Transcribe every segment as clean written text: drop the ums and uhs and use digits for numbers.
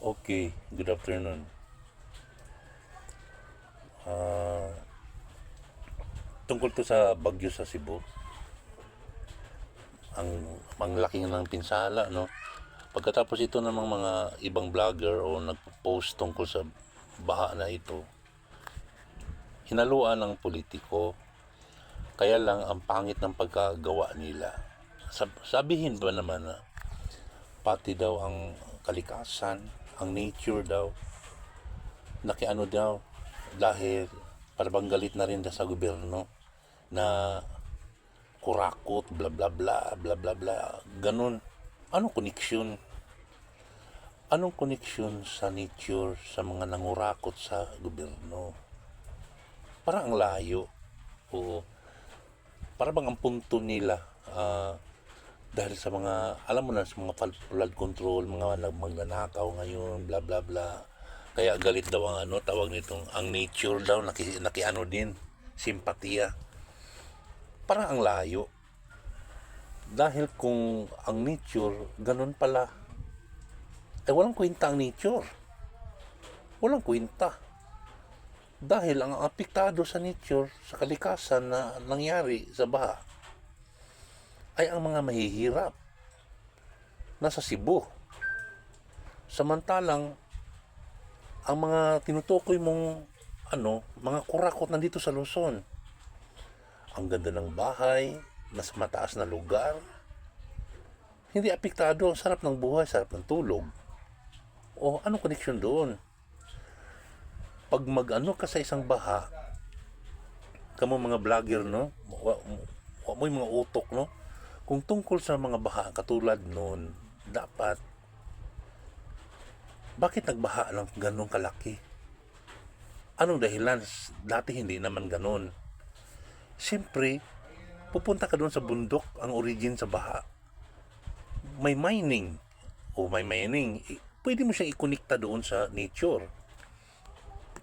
Okay, good afternoon. Ah, Tungkol to sa bagyo sa Cebu, ang laki ng pinsala, no? Pagkatapos ito namang mga ibang vlogger o nagpo-post tungkol sa baha na ito, hinaluan ng politiko. Kaya lang ang pangit ng pagkagawa nila. Sabihin ba naman na pati daw ang kalikasan, ang nature daw, nakiano daw dahil parang galit na rin sa gobyerno na kurakot, bla bla bla, bla bla bla, ganun. Anong koneksyon? Anong koneksyon sa nature sa mga nangurakot sa gobyerno? Parang ang layo. O para bang ang punto nila, dahil sa mga, alam mo na, sa mga flood control, mga magnanakaw ngayon, bla bla bla. Kaya galit daw ang tawag nitong, ang nature daw, nakiano din, simpatiya. Parang ang layo. Dahil kung ang nature, ganun pala, walang kwenta ang nature. Walang kwenta. Dahil ang apektado sa nature, sa kalikasan na nangyari sa baha, ay ang mga mahihirap. Nasa Cebu. Samantalang, ang mga tinutukoy mong mga kurakot nandito sa Luzon. Ang ganda ng bahay, nasa mataas na lugar. Hindi apektado, ang sarap ng buhay, sarap ng tulog. O anong connection doon? Pag ka sa isang baha, kamo mga vlogger, no? Mo yung mga utok, no? Kung tungkol sa mga baha katulad noon, dapat bakit nagbaha ng ganong kalaki? Anong dahilan? Dati hindi naman ganon. Siyempre, pupunta ka doon sa bundok, ang origin sa baha. May mining. Pwede mo siyang ikonekta doon sa nature.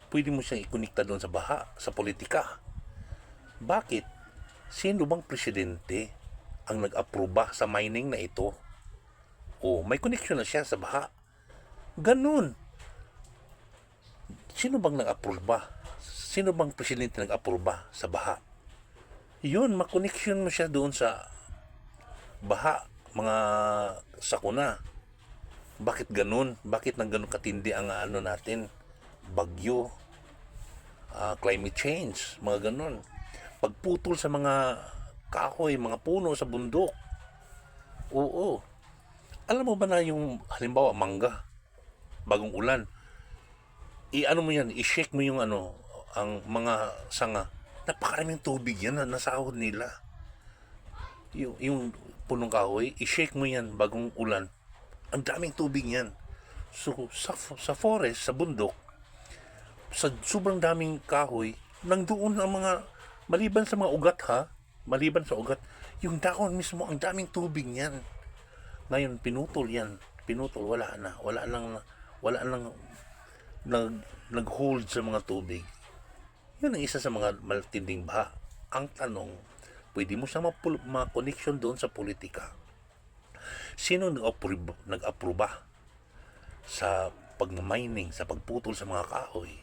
Pwede mo siyang ikonekta doon sa baha, sa politika. Bakit? Sino bang presidente ang nag-aproba sa mining na ito? May connection na siya sa baha. Ganun. Sino bang nag-aproba? Sino bang presidente nag-aproba sa baha? Yun, makoneksyon mo siya doon sa baha, mga sakuna. Bakit ganun? Bakit nang ganun katindi ang natin? Bagyo, climate change, mga ganun. Pagputol sa mga kahoy, mga puno sa bundok. Oo. Alam mo ba na yung, halimbawa, mangga, bagong ulan, mo yan, i-shake mo yung ang mga sanga. Napakaraming tubig yan na nasahod nila. Yung punong kahoy, i-shake mo yan bagong ulan. Ang daming tubig yan. So, sa forest, sa bundok, sa sobrang daming kahoy, nangdoon ang mga, maliban sa mga ugat maliban sa ugat, yung dahon mismo, ang daming tubig yan. Ngayon, pinutol yan. Pinutol, wala nang nag-hold sa mga tubig. Yun ang isa sa mga matinding baha. Ang tanong, pwede mo siya ma-connection doon sa politika. Sino nag-aproba sa pag-mining, sa pagputol sa mga kahoy?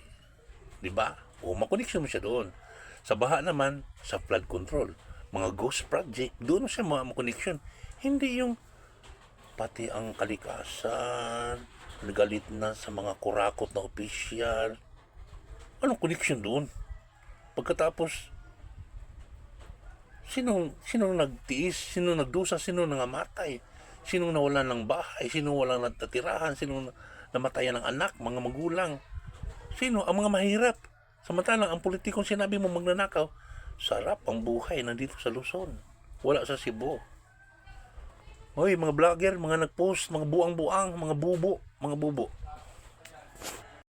Diba? Ma-connection mo siya doon. Sa baha naman, sa flood control, mga ghost project, doon mo siya ma-connection. Hindi yung pati ang kalikasan, nagalit na sa mga kurakot na opisyal. Anong connection doon? Pagkatapos, sino nagtiis, sino nagdusa, sino nangamatay, sino nawalan ng bahay, sino walang natatirahan, sino namatayan ng anak, mga magulang. Sino? Ang mga mahirap. Samantalang ang politikong sinabi mo magnanakaw, sarap ang buhay nandito sa Luzon. Wala sa Cebu. Hoy, mga vlogger, mga nagpost, mga buang-buang, mga bubo.